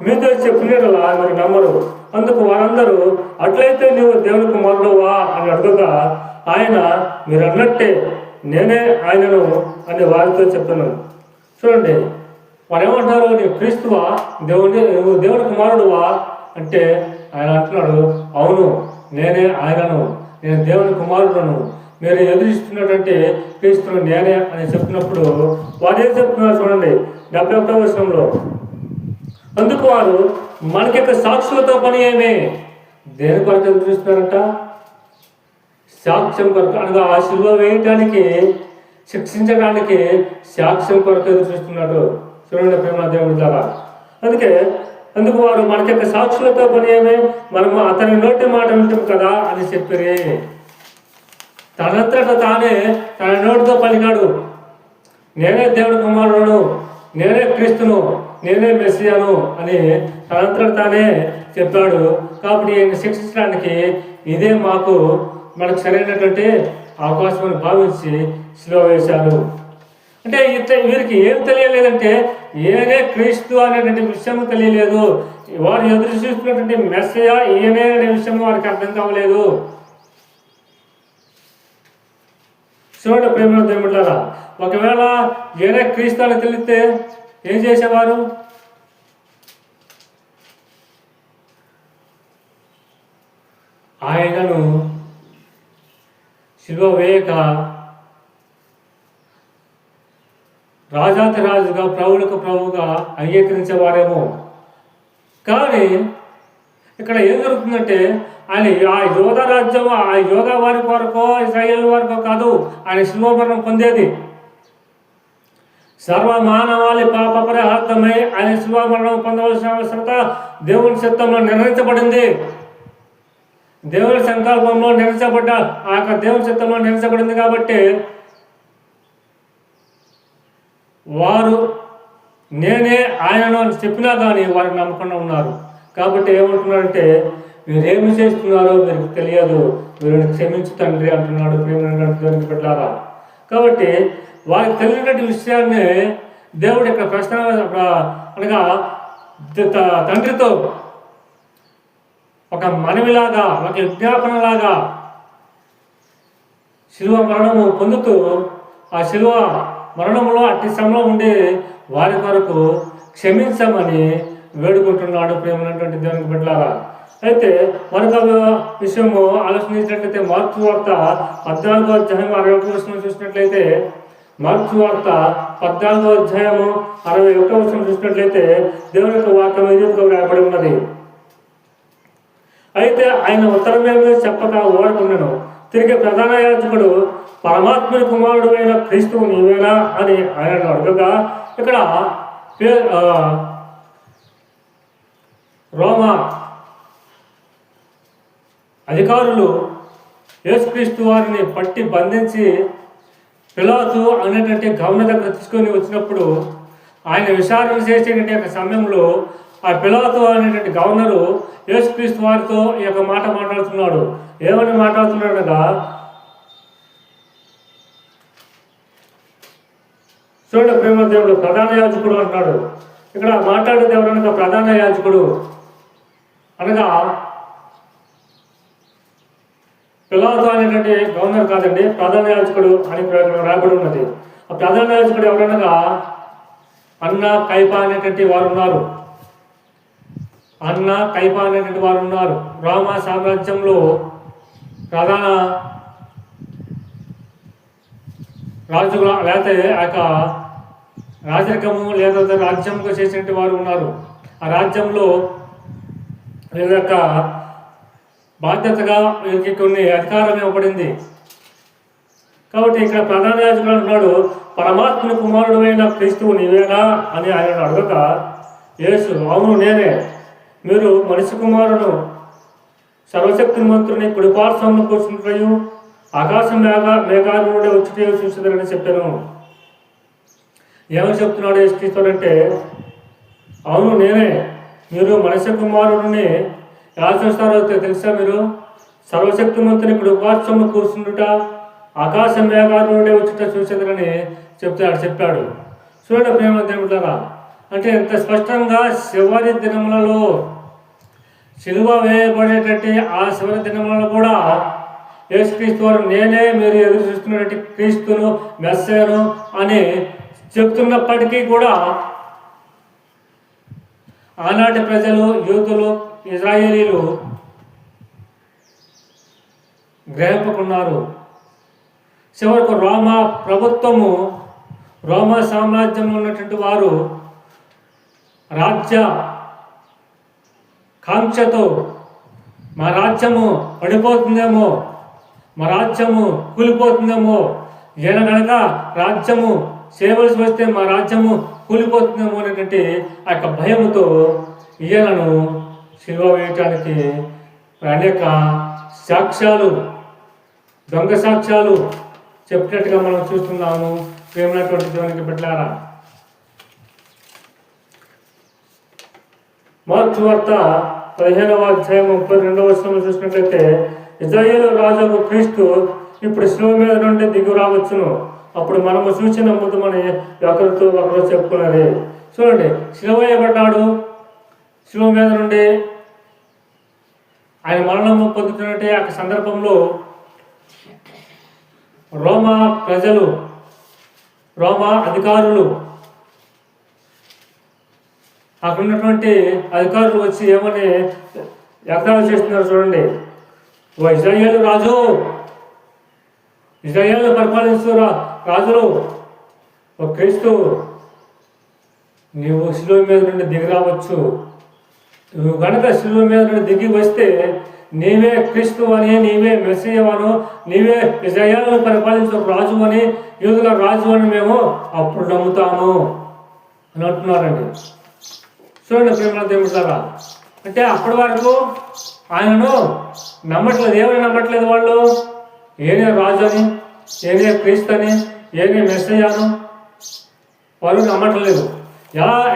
Speaker 1: మీతో చెప్పినలా మీరు నమ్మరు. అందుకు వారందరూ అట్లయితే నీవు దేవుని కుమారుడువా అని అడుగుగా ఆయన మీరు అన్నట్టే నేనే ఆయనను అని వారితో చెప్తున్నాను. చూడండి, వారు ఏమంటున్నారు? నీవు క్రీస్తువా, నువ్వు దేవుని కుమారుడువా అంటే ఆయన అంటున్నాడు, అవును నేనే ఆయనను, నేను దేవుని కుమారుడును, మీరు ఎదురిస్తున్నటువంటి క్రీస్తును నేనే అని చెప్పినప్పుడు వారు ఏం చెప్తున్నారు? చూడండి 71వ వచనంలో, అందుకు వారు మనకి సాక్షులతో పని ఏమి? దేని కొరకు ఎదురుస్తున్నారంట? సాక్ష్యం కొరకు, అనగా ఆ శిలువ వేయటానికి, శిక్షించడానికి సాక్ష్యం కొరకు ఎదురుస్తున్నాడు. చూడండి ప్రేమ దేవుడి ద్వారా. అందుకు వారు మనకి సాక్షులతో పని ఏమి? మనము అతని నోటి మాట వింటాం కదా అని చెప్పిరి. తనంతట తానే తన నోటితో పలికాడు, నేనే దేవుడి కుమారుడు, నేనే క్రీస్తును, నేనే మెస్సియాను అని తనంతట తానే చెప్పాడు. కాబట్టి ఈయన శిక్షించడానికి ఇదే మనకు సరైనటువంటి అవకాశం అని భావించి శిలువ వేశారు. అంటే వీరికి ఏం తెలియలేదంటే ఈయనే క్రీస్తు అనేటువంటి విషయం తెలియలేదు. వారు ఎదురు చూస్తున్నటువంటి మెస్సియా ఈయనే అనే విషయం వారికి అర్థం కావలేదు. చూడండి ప్రేమ దేవుళ్ళారా, ఒకవేళ ఈయనే క్రీస్తు అని తెలిస్తే ఏం చేసేవారు? ఆయనను శిలువ వేయక రాజాతి రాజుగా, ప్రభువులకు ప్రభువుగా అంగీకరించేవారేమో. కానీ ఇక్కడ ఏం జరుగుతుందంటే ఆయన ఆ యోధా రాజ్యం, ఆ యోధా వారి కొరకో ఇశ్రాయేల్ వారికో కాదు ఆయన శిలువ మరణం పొందేది. సర్వమానవాళి పాప పరిహార్థమై ఆయన శిలువ మరణం పొందవలసిన అవసరత దేవుని చిత్తంలో నిర్ణయించబడింది. దేవుని సంకల్పంలో నిర్ణయించబడ్డ ఆ యొక్క దేవుని చిత్తంలో నిర్ణయించబడింది. కాబట్టి వారు నేనే ఆయనను అని చెప్పినా కానీ వారికి నమ్మకుండా ఉన్నారు. కాబట్టి ఏమంటున్నారంటే వీరేమి చేస్తున్నారో వీరికి తెలియదు, వీరిని క్షమించు తండ్రి అంటున్నాడు ప్రేమ పెట్టారా. కాబట్టి వారికి తెలియనటువంటి విషయాన్ని దేవుడు ఇక్కడ ప్రశ్న అనగా తండ్రితో ఒక మనవిలాగా, ఒక విజ్ఞాపనలాగా శిలువ మరణము పొందుతూ ఆ శిలువ మరణంలో అట్టి సమయంలో ఉండే వారి కొరకు క్షమించమని వేడుకుంటున్నాడు ప్రేమైనటువంటి దేవునికి బిడ్డలారా. అయితే మరొక విషయము ఆలోచించినట్లయితే మార్కు వార్త 14వ అధ్యాయం 61వ వచనం చూసినట్లయితే, మార్కు వార్త 14వ అధ్యాయము 61వ వచనం చూసినట్లయితే దేవుని యొక్క వాక్యం ఎదురుగా రాయబడి ఉన్నది. అయితే ఆయన ఉత్తరమేమీ చెప్పక ఊరకున్నాను. తిరిగి ప్రధాన యాజకుడు పరమాత్మని కుమారుడు అయిన క్రీస్తువు నీవేనా అని ఆయనను అడగగా, ఇక్కడ రోమా అధికారులు యేసుక్రీస్తు వారిని పట్టి బంధించి పిలాతు అనేటువంటి గవర్నర్ దగ్గర తీసుకొని వచ్చినప్పుడు ఆయన విచారణ చేసేటువంటి సమయంలో ఆ పిలాతు అనేటువంటి గవర్నరు యేసుక్రీస్తు వారితో ఈ యొక్క మాట మాట్లాడుతున్నాడు. ఏమని మాట్లాడుతున్నాడనగా, చూడండి ప్రేమ దేవుడు ప్రధాన యాజకుడు అంటున్నాడు. ఇక్కడ మాట్లాడేది ఎవరనగా ప్రధాన యాజకుడు అనగా పిలాతు అనేటువంటి గవర్నర్ కాదండి, ప్రధాన యాజకుడు అని రాబడి ఉన్నది. ఆ ప్రధాన యాజకుడు ఎవరనగా అన్న కైపా అనేటువంటి వారు ఉన్నారు. అన్న కైపా అనేటువంటి వారు ఉన్నారు. రోమా సామ్రాజ్యంలో ప్రధాన రాజుగా లేకపోతే ఆ యొక్క రాజరికము లేదా రాజ్యంగా చేసినటువంటి వారు ఉన్నారు. ఆ రాజ్యంలో వీళ్ళ యొక్క బాధ్యతగా వీరికి కొన్ని అధికారం ఇవ్వబడింది. కాబట్టి ఇక్కడ ప్రధాన యాజకుడు అంటున్నాడు, పరమాత్మని కుమారుడు అయిన క్రీస్తువు నీవేనా అని ఆయనను అడగక, యేసు అవును నేనే, మీరు మనిషి కుమారుడు సర్వశక్తి మంత్రుని కుడిపార్శ్వంలో కూర్చుంటారు, ఆకాశం మేఘాలు నుండి వచ్చి చూసేదని చెప్పాను. ఏమని చెప్తున్నాడు యేసుక్రీస్తు అంటే, అవును నేనే, మీరు మనిషి కుమారుడిని ఎలా చూస్తారో తెలుసా? మీరు సర్వశక్తి మంత్రుని కుడిపార్శ్వంలో కూర్చుంటుట, ఆకాశం మేఘాలు నుండి వచ్చుట చూసేదని చెప్పాడు. చూడండి ప్రేమ దేవుడారా, అంటే ఎంత స్పష్టంగా చివరి దినములలో సిలువ వేయబడేటట్టు ఆ చివరి దినములలో కూడా యేసుక్రీస్తు వారు నేనే మీరు ఎదురు చూస్తున్నటువంటి క్రీస్తును మెస్సీయను అని చెప్తున్నప్పటికీ కూడా ఆనాటి ప్రజలు, యూదులు, ఇజ్రాయేలీలు గ్రహింపకున్నారు. చివరకు రోమా ప్రభుత్వము, రోమా సామ్రాజ్యంలో ఉన్నటువంటి వారు రాజ్య కాంక్షతో మా రాజ్యము పడిపోతుందేమో, మా రాజ్యము కూలిపోతుందేమో, ఈయన కనుక రాజ్యము చేయవలసి వస్తే మా రాజ్యము కూలిపోతుందేమో అనేటువంటి ఆ యొక్క భయముతో ఈయనను సిలువ వేయటానికి అనేక సాక్ష్యాలు, దొంగ సాక్ష్యాలు చెప్పినట్టుగా మనం చూస్తున్నాము. ప్రేమనటువంటి దేవునికి బిడ్డలారా. మార్కు వార్త 15వ అధ్యాయం 32వ వచనం చూసినట్లయితే, ఇశ్రాయేలు రాజు క్రీస్తు ఇప్పుడు శిలువ మీద నుండి దిగు రావచ్చును, అప్పుడు మనము చూసి నమ్ముతామని ఒకరితో ఒకరు చెప్పుకున్నది. చూడండి, శిలువ వేయబడ్డాడు. శిలువ మీద నుండి ఆయన మరణము పొందుతున్నట్టే ఆ సందర్భంలో రోమా ప్రజలు, రోమా అధికారులు, అక్కడ ఉన్నటువంటి అధికారులు వచ్చి ఏమని ఎగతాళి చేస్తున్నారు చూడండి. ఓ ఇశ్రాయేలు రాజు, ఇశ్రాయేలు పరిపాలిస్తూ రాజులు, ఓ క్రీస్తు, నీవు శిలువ మీద నుండి దిగి రావచ్చు. నువ్వు కనుక శిలువ మీద నుండి దిగి వస్తే నీవే క్రీస్తు అని, నీవే మెస్సీయవను, నీవే ఇశ్రాయేలును పరిపాలించే రాజు అని, యూదుల రాజు అని మేము అప్పుడు నమ్ముతాము అని అంటున్నారండి. చూడండి ప్రేమ దేవుడారా, అంటే అప్పటి వరకు ఆయనను నమ్మట్లేదు. ఏమని నమ్మట్లేదు వాళ్ళు? ఏనే రాజు అని, ఏనే క్రీస్తు అని, ఏనే మెస్సయ్యాను వాళ్ళు నమ్మట్లేదు.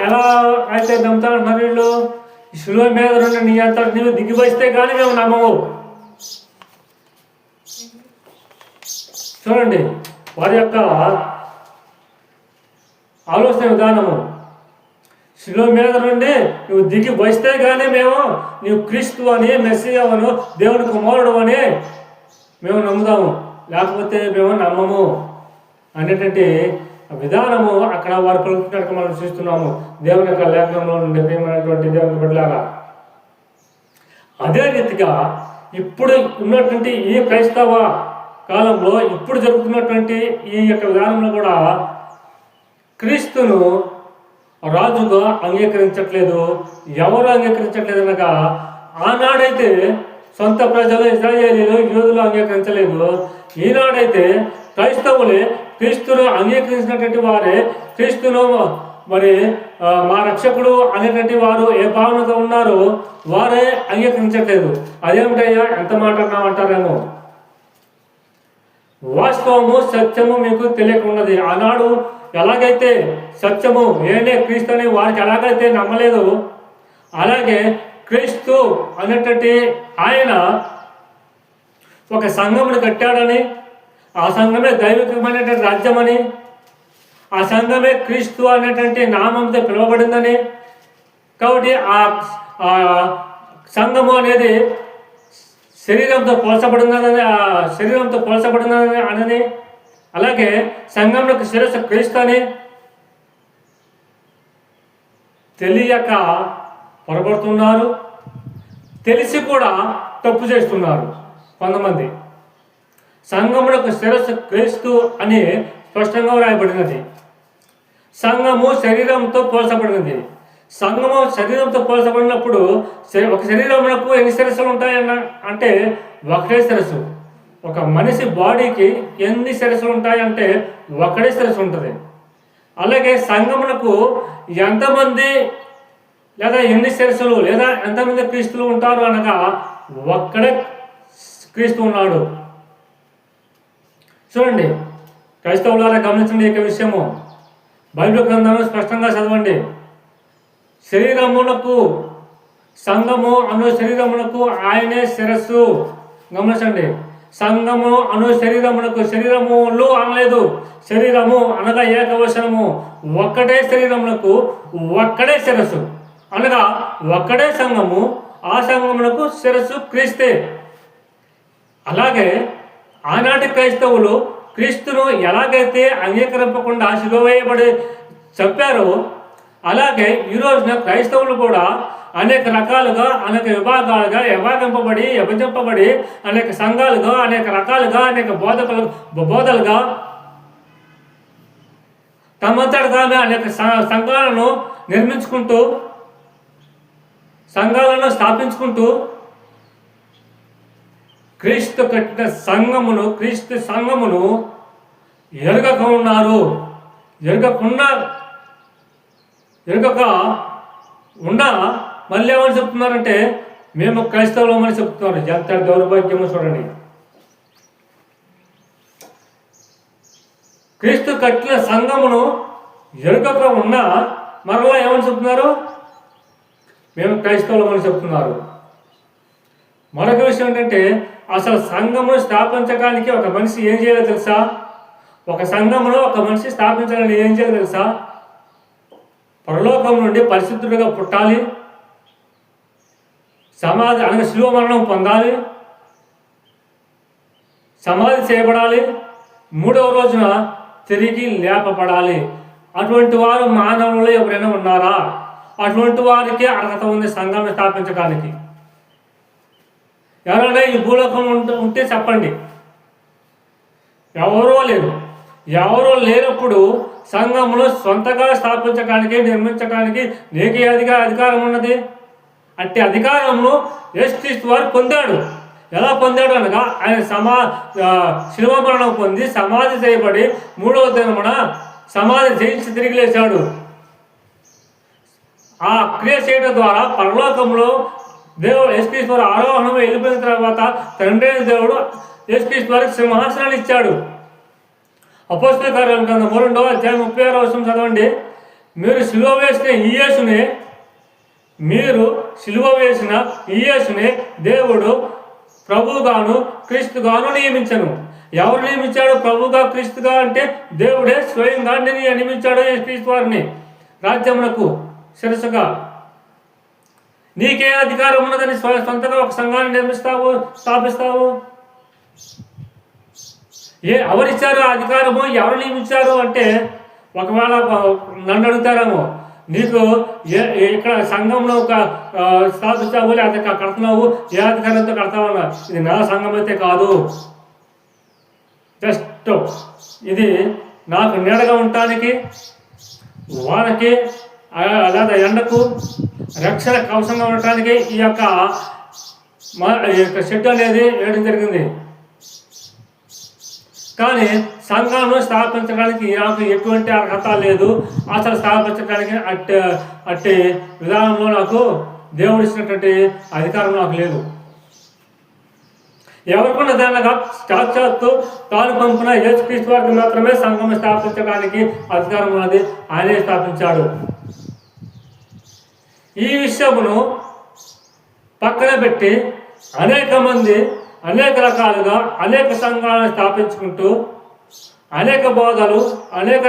Speaker 1: ఎలా అయితే నమ్ముతారంటున్నారు వీళ్ళు? శిలువ మీద నుండి నీ అంతా నీవు దిగిపోయిస్తే కానీ మేము నమ్మము. చూడండి వారి యొక్క ఆలోచన విధానము. శిలువ మీద నుండి నువ్వు దిగి వస్తే కానీ మేము నీవు క్రీస్తు అని, మెస్సీయవను, దేవుని కుమారుడు అని మేము నమ్ముదాము, లేకపోతే మేము నమ్మము అనేటువంటి విధానము అక్కడ వారు పలుకుతున్నట్టు మనం చూస్తున్నాము దేవుని యొక్క లేఖనంలో నుండి. ప్రియమైనటువంటి దేవుని బిడ్డలారా, అదే రీతిగా ఇప్పుడు ఉన్నటువంటి ఈ క్రైస్తవ కాలంలో ఇప్పుడు జరుగుతున్నటువంటి ఈ యొక్క విధానంలో కూడా క్రీస్తును రాజుగా అంగీకరించట్లేదు. ఎవరు అంగీకరించట్లేదు అనగా, ఆనాడైతే సొంత ప్రజలు ఇశ్రాయేలీలు యూదులు అంగీకరించలేదు. ఈనాడైతే క్రైస్తవులే క్రీస్తును అంగీకరించినటువంటి వారే, క్రీస్తును మరి మా రక్షకుడు అనేటువంటి వారు ఏ భావనతో ఉన్నారో వారే అంగీకరించట్లేదు. అదేమిటయ్యా ఎంత మాట అన్నామంటారేమో. వాస్తవము సత్యము మీకు తెలియకున్నది. ఆనాడు ఎలాగైతే సత్యము ఏనే క్రీస్తు అని వారికి ఎలాగైతే నమ్మలేదు, అలాగే క్రీస్తు అనేటువంటి ఆయన ఒక సంఘమును కట్టాడని, ఆ సంఘమే దైవికమైనటువంటి రాజ్యమని, ఆ సంఘమే క్రీస్తు అనేటువంటి నామంతో పిలువబడిందని, కాబట్టి ఆ సంఘము అనేది శరీరంతో పోల్చబడినదని, ఆ శరీరంతో పోల్చబడినదని అనని, అలాగే సంఘంలో శిరస్సు క్రీస్తు అని తెలియక పొరపడుతున్నారు. తెలిసి కూడా తప్పు చేస్తున్నారు కొంతమంది. సంఘములకు శిరస్సు క్రీస్తు అని స్పష్టంగా వ్రాయబడినది. సంఘము శరీరంతో పోల్చబడినది. సంఘము శరీరంతో పోల్చబడినప్పుడు ఒక శరీరమునకు ఎన్ని శిరస్సులు ఉంటాయన్న అంటే ఒకటే శిరస్సు. ఒక మనిషి బాడీకి ఎన్ని శిరస్సులు ఉంటాయంటే ఒకటే శిరస్సు ఉంటుంది. అలాగే సంఘమునకు ఎంతమంది లేదా ఎన్ని శిరస్సులు లేదా ఎంతమంది క్రీస్తులు ఉంటారు అనగా ఒక్కడే క్రీస్తు ఉన్నాడు. చూడండి క్రైస్తవులారా, గమనించండి ఈ విషయము. బైబిల్ గ్రంథంలో స్పష్టంగా చదవండి. శరీరమునకు, సంఘము అను శరీరమునకు ఆయనే శిరస్సు. గమనించండి, సంఘము అను శరీరమునకు, శరీరములు అనలేదు, శరీరము అనగా ఏకవచనము, ఒక్కటే శరీరమునకు ఒక్కడే శిరస్సు అనగా ఒక్కడే సంఘము, ఆ సంఘమునకు శిరస్సు క్రీస్తే. అలాగే ఆనాటి క్రైస్తవులు క్రీస్తును ఎలాగైతే అంగీకరింపకుండా శిలువ వేయబడి చెప్పారో, అలాగే ఈ రోజున క్రైస్తవులు కూడా అనేక రకాలుగా, అనేక విభాగాలుగా విభజింపబడి అనేక సంఘాలుగా, అనేక రకాలుగా, అనేక బోధలుగా తమంతటిగానే అనేక సంఘాలను నిర్మించుకుంటూ, సంఘాలను స్థాపించుకుంటూ క్రీస్తు కట్టిన సంఘమును, క్రీస్తు సంఘమును ఎరగక ఉన్నారు. ఎరగక ఉన్నా మళ్ళీ ఏమని చెప్తున్నారంటే మేము క్రైస్తవులమని చెప్తున్నారు. ఎంత దౌర్భాగ్యమో చూడండి. క్రీస్తు కట్టిన సంఘమును ఎరగక ఉన్నా మరలా ఏమని చెప్తున్నారు? మేము క్రైస్తవులమని చెప్తున్నారు. మరొక విషయం ఏంటంటే, అసలు సంఘమును స్థాపించడానికి ఒక మనిషి ఏం చేయాలో తెలుసా? ఒక సంఘములో ఒక మనిషి స్థాపించాలని ఏం చేయాలో తెలుసా? పరలోకం నుండి పరిశుద్ధుడిగా పుట్టాలి, సమాధి అనగా శిలువ మరణం పొందాలి, సమాధి చేయబడాలి, 3వ రోజున తిరిగి లేపబడాలి. అటువంటి వారు మానవులు ఎవరైనా ఉన్నారా? అటువంటి వారికి అర్హత ఉంది సంఘాన్ని స్థాపించడానికి. ఎవరైనా ఈ భూలోకం ఉంటే చెప్పండి. ఎవరో లేరు. ఎవరో లేనప్పుడు సంఘములు సొంతగా స్థాపించడానికి, నిర్మించడానికి నీకే అధికారం ఉన్నది. అట్టి అధికారమును యేసుక్రీస్తు వారు పొందాడు. ఎలా పొందాడు అనగా, ఆయన శిలువ మరణం పొంది సమాధి చేయబడి 3వ దినమున సమాధి జయించి తిరిగి లేచాడు. ఆ క్రియ చేయడం ద్వారా పరలోకంలో దేవుడు యేసుక్రీస్తు వారు ఆరోహణం వెళ్ళిపోయిన తర్వాత తండ్రి అయిన దేవుడు యేసుక్రీస్తు వారికి సింహాసనాన్ని ఇచ్చాడు. అపోస్తలుల కార్యాల గ్రంథం 2వ అధ్యాయం 36వ వచనం చదవండి. మీరు సిలువ వేసిన ఈ యేసునే దేవుడు ప్రభువుగాను క్రీస్తుగాను నియమించను. ఎవరు నియమించాడు? ప్రభుగా క్రీస్తుగా అంటే దేవుడే స్వయంగా నియమించాడు యేసుక్రీస్తు వారిని రాజ్యమునకు శిరస్సుగా. నీకే అధికారం ఉన్నదని సొంతగా ఒక సంఘాన్ని స్థాపిస్తావు? ఎవరిచ్చారు ఆ అధికారము? ఎవరు నియమించారు అంటే, ఒకవేళ నన్ను అడుగుతారేమో, నీకు ఇక్కడ సంఘంలో ఒక స్థాపించావు లేకపోతే కడుతున్నావు, ఏ అధికారంతో కడతావన్నా? ఇది నా సంఘం అయితే కాదు. జస్ట్ ఇది నాకు నీడగా ఉండటానికి, వానకి లేదా ఎండకు రక్షణ కవసంగా ఉండటానికి ఈ యొక్క షెడ్ అనేది వేయడం జరిగింది. కానీ సంఘాలను స్థాపించడానికి నాకు ఎటువంటి అర్హత లేదు. అసలు స్థాపించడానికి అట్టి విధానంలో నాకు దేవుడు ఇచ్చినటువంటి అధికారం నాకు లేదు. ఎవరికున్న దానిగా సాక్షాత్తు తాను పంపిన యేసుక్రీస్తు వారికి మాత్రమే సంఘం స్థాపించడానికి అధికారం ఉన్నది. ఆయనే స్థాపించాడు. ఈ విషయమును పక్కన పెట్టి అనేక మంది అనేక రకాలుగా అనేక సంఘాలను స్థాపించుకుంటూ అనేక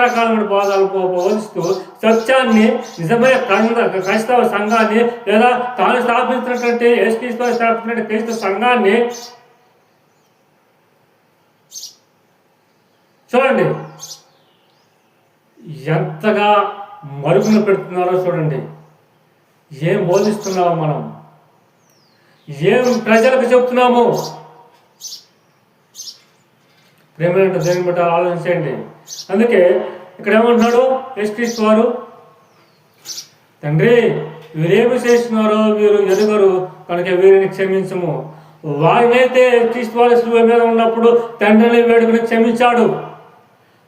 Speaker 1: రకాలైన బోధలు బోధిస్తూ సత్యాన్ని, నిజమైన క్రైస్తవ సంఘాన్ని లేదా తాను స్థాపించినటువంటి యేసుక్రీస్తు స్థాపించినటువంటి క్రీస్తు సంఘాన్ని చూడండి ఎంతగా మరుగున పెడుతున్నారో చూడండి. ఏం బోధిస్తున్నామో మనం, ఏం ప్రజలకు చెప్తున్నాము? ప్రేమైన దేవుని బట్టి ఆలోచించండి. అందుకే ఇక్కడ ఏమంటున్నాడు యేసుక్రీస్తు వారు, తండ్రి వీరేమి చేస్తున్నారో వీరు ఎరుగరు కనుక వీరిని క్షమించము. వారినైతే యేసుక్రీస్తు వారి శిలువ మీద ఉన్నప్పుడు తండ్రిని వేడుకుని క్షమించాడు.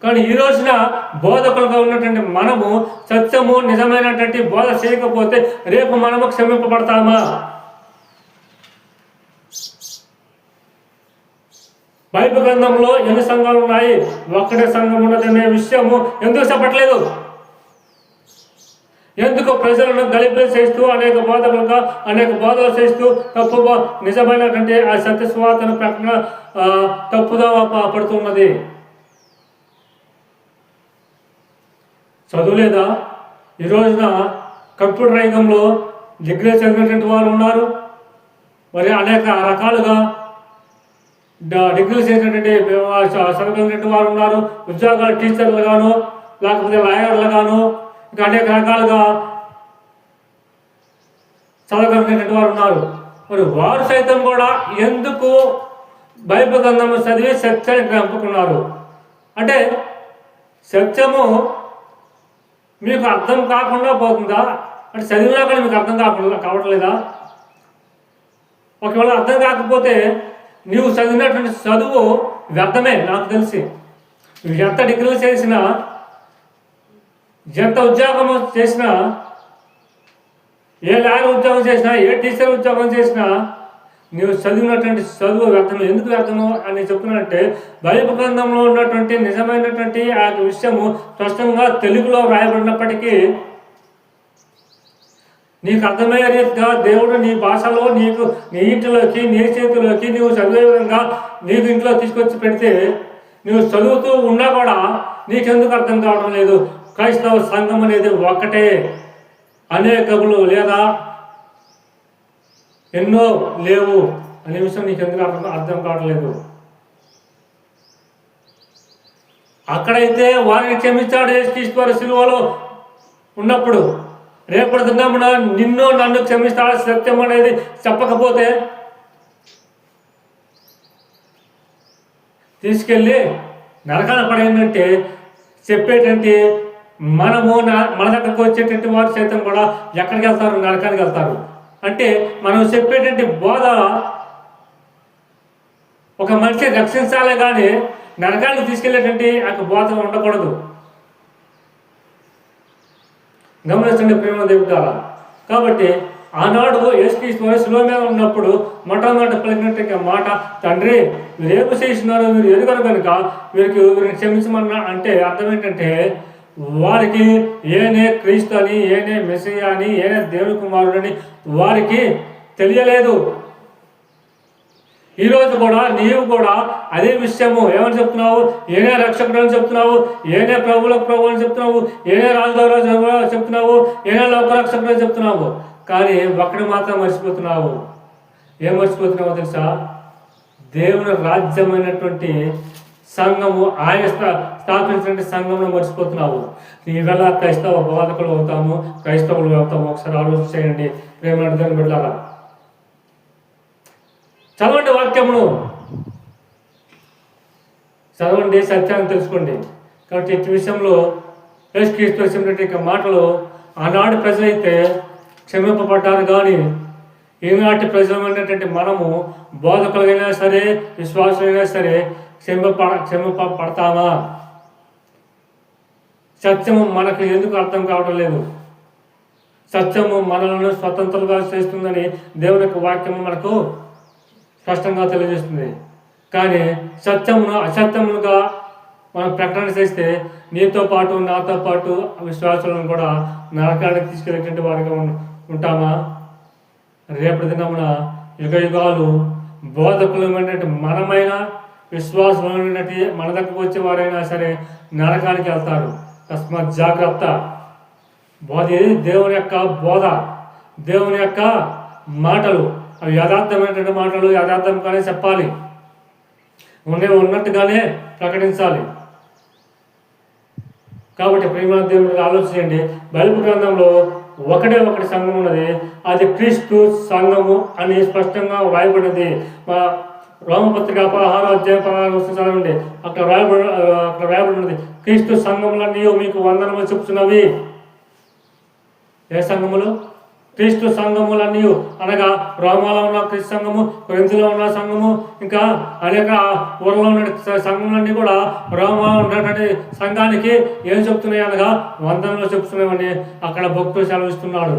Speaker 1: కానీ ఈ రోజున బోధకులుగా ఉన్నటువంటి మనము సత్యము నిజమైనటువంటి బోధ చేయకపోతే రేపు మనము క్షమింపబడతామా? బైబిల్ గ్రంథంలో ఎన్ని సంఘాలు ఉన్నాయి? ఒక్కటే సంఘం ఉన్నదనే విషయము ఎందుకు చెప్పట్లేదు? ఎందుకు ప్రజలను గలిబిలి చేస్తూ అనేక బోధలు చేస్తూ నిజమైనటువంటి ఆ సత్య సువార్తను ప్రకటన తప్పుదా పడుతున్నది? చదువులేదా? ఈ రోజున కంప్యూటర్ రంగంలో డిగ్రీ చదివినటువంటి వారు ఉన్నారు. మరి అనేక రకాలుగా డిగ్రీలు చేసినటువంటి చదివినటువంటి వారు ఉన్నారు. ఉద్యోగాలు టీచర్లు గాను లేకపోతే లాయర్లు గాను ఇంకా అనేక రకాలుగా చదవగలిగినటువంటి వారు ఉన్నారు. మరి వారు సైతం కూడా ఎందుకు బైబిల్ గ్రంథము చదివి సత్యాన్ని చంపుకున్నారు? అంటే సత్యము మీకు అర్థం కాకుండా పోతుందా? అంటే చదివినా కానీ మీకు అర్థం కావట్లేదా? ఒకవేళ అర్థం కాకపోతే నీవు చదివినటువంటి చదువు వ్యర్థమే. నాకు తెలిసి నువ్వు ఎంత డిగ్రీలు చేసినా, ఎంత ఉద్యోగం చేసినా, ఏ లాయర్ ఉద్యోగం చేసినా, ఏ టీచర్ ఉద్యోగం చేసినా నీవు చదివినటువంటి చదువు వ్యర్థము. ఎందుకు వ్యర్థము అని చెప్తున్నట్టే, బైబిల్ గ్రంథంలో ఉన్నటువంటి నిజమైనటువంటి ఆ విషయము స్పష్టంగా తెలుగులో రాయబడినప్పటికీ నీకు అర్థమయ్యే రీతిగా దేవుడు నీ భాషలో నీకు నీ ఇంటిలోకి నీ చేతిలోకి నువ్వు చదివే విధంగా నీకు ఇంట్లో తీసుకొచ్చి పెడితే నువ్వు చదువుతూ ఉన్నా కూడా నీకెందుకు అర్థం కావడం లేదు? క్రైస్తవ సంఘం అనేది ఒక్కటే, అనేకములు లేదా ఎన్నో లేవు అనే విషయం నీకెందుకు అర్థం కావట్లేదు? అక్కడైతే వారిని క్షమించాడు యేసుక్రీస్తు సిలువలో ఉన్నప్పుడు, రేపటి దినమున నిన్ను నన్ను క్షమిస్తాడు సత్యం అనేది చెప్పకపోతే తీసుకెళ్ళి నరకాన పడేంటంటే చెప్పేటంటే మనము మన దగ్గరకు వచ్చేటటువంటి వారు సైతం కూడా ఎక్కడికి వెళ్తారు? నరకానికి వెళ్తారు. అంటే మనం చెప్పేటటువంటి బోధ ఒక మనిషి రక్షించాలే కానీ నరకానికి తీసుకెళ్లేటువంటి ఆ బోధ ఉండకూడదు. గమనించండి ప్రేమ దేవుడారా. కాబట్టి ఆనాడు యేసుక్రీస్తు శిలువ మీద ఉన్నప్పుడు మొట్టమొదటి పలికినట్టు మాట, తండ్రి మీరు ఏమి చేసినారో మీరు ఎరుగరు కనుక వీరిని క్షమించమన్నా అంటే అర్థం ఏంటంటే వారికి ఏనే క్రీస్తు అని, ఏనే మెస్సియా అని, ఏనే దేవుని కుమారుడని వారికి తెలియలేదు. ఈరోజు కూడా నీవు కూడా అదే విషయము ఏమని చెప్తున్నావు? ఏనే రక్షకుడు అని చెప్తున్నావు, ఏనే ప్రభులకు ప్రభు అని చెప్తున్నావు, ఏనే రాజు చెప్తున్నావు, ఏనే లోకరక్షకుడు అని చెప్తున్నావు. కానీ ఒక్కడి మాత్రం మర్చిపోతున్నావు. ఏం మర్చిపోతున్నావో తెలుసా? దేవుని రాజ్యమైనటువంటి సంఘము, ఆయన స్థాపించినటువంటి సంఘంలో మర్చిపోతున్నావు. నీవెలా క్రైస్తవ బోధకులు అవుతాము, క్రైస్తవులు అవుతాము? ఒకసారి ఆలోచన చేయండి ప్రేమ అర్థం బిడ్డలారా. చదవండి వాక్యమును, చదవండి, సత్యాన్ని తెలుసుకోండి. కాబట్టి ఈ విషయంలో యేసుక్రీస్తు చెప్పినటువంటి మాటలు ఆనాడు ప్రజలైతే క్షమింపబడ్డారు. కానీ ఈనాటి ప్రజలమైనటువంటి మనము బోధకులైనా సరే విశ్వాసులైనా సరే క్షమింపబడతామా? సత్యము మనకు ఎందుకు అర్థం కావడం లేదు? సత్యము మనలను స్వతంత్రంగా చేస్తుందని దేవుని యొక్క వాక్యము మనకు స్పష్టంగా తెలియజేస్తుంది. కానీ సత్యమును అసత్యమునుగా మనం ప్రకటన చేస్తే నీతో పాటు నాతో పాటు విశ్వాసులను కూడా నరకానికి తీసుకెళ్ళేటువంటి వారిగా ఉంటామా? రేపటి దినమున యుగ యుగాలు బోధకులమైనటువంటి మనమైన విశ్వాసమైనటువంటి మన దగ్గరకు వచ్చే వారైనా సరే నరకానికి వెళ్తారు. తస్మాత్ జాగ్రత్త. బోధ దేవుని యొక్క బోధ, దేవుని యొక్క మాటలు అవి యథార్థమైనటువంటి మాటలు యథార్థంగానే చెప్పాలి, ఉన్నట్టుగానే ప్రకటించాలి. కాబట్టి ప్రేమ దేవుడిని ఆలోచించండి. బైబిల్ గ్రంథంలో ఒకటే ఒకటి సంఘం ఉన్నది, అది క్రీస్తు సంఘము అని స్పష్టంగా వ్రాయబడినది. మా రోమపత్రిక 16 అధ్యాయం 16 చదవండి. అక్కడ వ్రాయబడినది, క్రీస్తు సంఘములన్నీ మీకు వందనము చెప్తున్నవి. ఏ సంఘములు? క్రీస్తు సంఘములన్నీ అనగా రోమాలో ఉన్న క్రీస్తు సంఘము, కొరింథీలో ఉన్న సంఘము, ఇంకా అనేక ఊర్లో ఉన్న సంఘములన్నీ కూడా రోమాలో ఉన్నటువంటి సంఘానికి ఏం చెప్తున్నాయి అనగా వందనలు చెప్తున్నామని అక్కడ భక్తులు సెలవిస్తున్నాడు.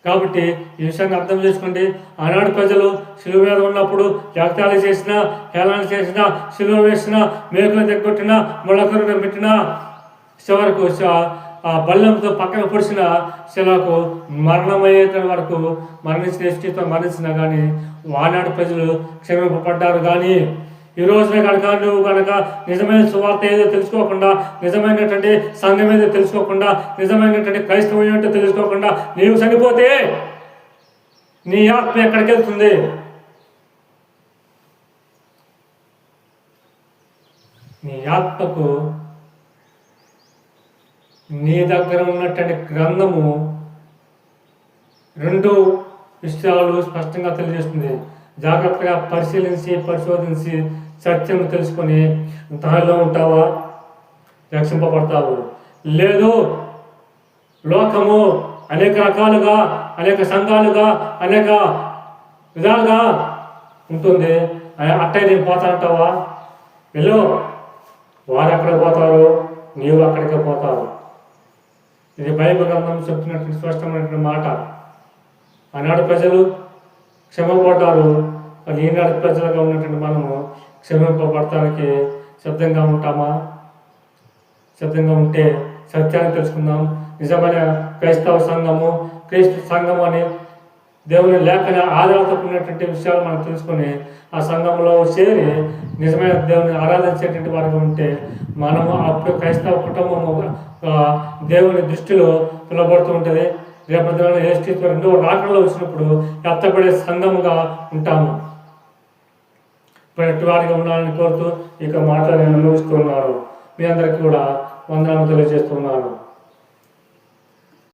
Speaker 1: కాబట్టి ఈ విషయాన్ని అర్థం చేసుకోండి. ఆనాడు ప్రజలు శిలువ మీద ఉన్నప్పుడు జగతాలు చేసినా, హేళన చేసినా, శిలువ వేసినా, మేకులు తెగొట్టినా, ముళ్ళకరును పెట్టినా, చివరకు ఆ బల్లంతో పక్కన పొడిచిన శిలకు మరణమయ్యేట వరకు మరణించినా కానీ ఆనాడు ప్రజలు క్షమింపబడ్డారు. కానీ ఈ రోజున కనుక నువ్వు కనుక నిజమైన సువార్త ఏదో తెలుసుకోకుండా, నిజమైనటువంటి సంఘం ఏదో తెలుసుకోకుండా, నిజమైనటువంటి క్రైస్తవం ఏంటో తెలుసుకోకుండా నీవు చనిపోతే నీ ఆత్మ ఎక్కడికి వెళ్తుంది? నీ ఆత్మకు నీ దగ్గర ఉన్నటువంటి గ్రంథము 2 విషయాలు స్పష్టంగా తెలియజేస్తుంది. జాగ్రత్తగా పరిశోధించి సత్యం తెలుసుకొని దానిలో ఉంటావా, రక్షింపబడతావు. లేదు లోకము అనేక రకాలుగా, అనేక సంఘాలుగా, అనేక విధాలుగా ఉంటుంది, అట్టే నేను పోతానంటావా? వెళ్ళు, వారు ఎక్కడ పోతారు, నీవు అక్కడికే పోతావు. ఇది బైబిల్ గ్రంథం చెప్తున్నటువంటి స్పష్టమైనటువంటి మాట. ఆనాడు ప్రజలు క్షమింపబడ్డారు. మరి ఈనాడు ప్రజలుగా ఉన్నటువంటి మనము క్షమింపబడటానికి సిద్ధంగా ఉంటామా? సిద్ధంగా ఉంటే సత్యాన్ని తెలుసుకుందాం, నిజమైన క్రైస్తవ సంఘము, క్రీస్తు సంఘము అని దేవుని లేఖన ఆధారతో ఉన్నటువంటి విషయాలు మనం తెలుసుకొని ఆ సంఘంలో చేరి నిజమైన దేవుని ఆరాధించేటువంటి వారికి ఉంటే మనము అప్పుడు క్రైస్తవ కుటుంబము దేవుని దృష్టిలో పిలువబడుతూ ఉంటుంది. రేపటి యేసు రెండో రాకడలో వచ్చినప్పుడు ఎత్తపడే సంఘముగా ఉంటాము. ఇప్పటి వారిగా ఉండాలని కోరుతూ ఇక మాటలు నేను ముగిస్తున్నాను. మీ అందరికీ కూడా వందనాలు తెలియజేస్తున్నాను.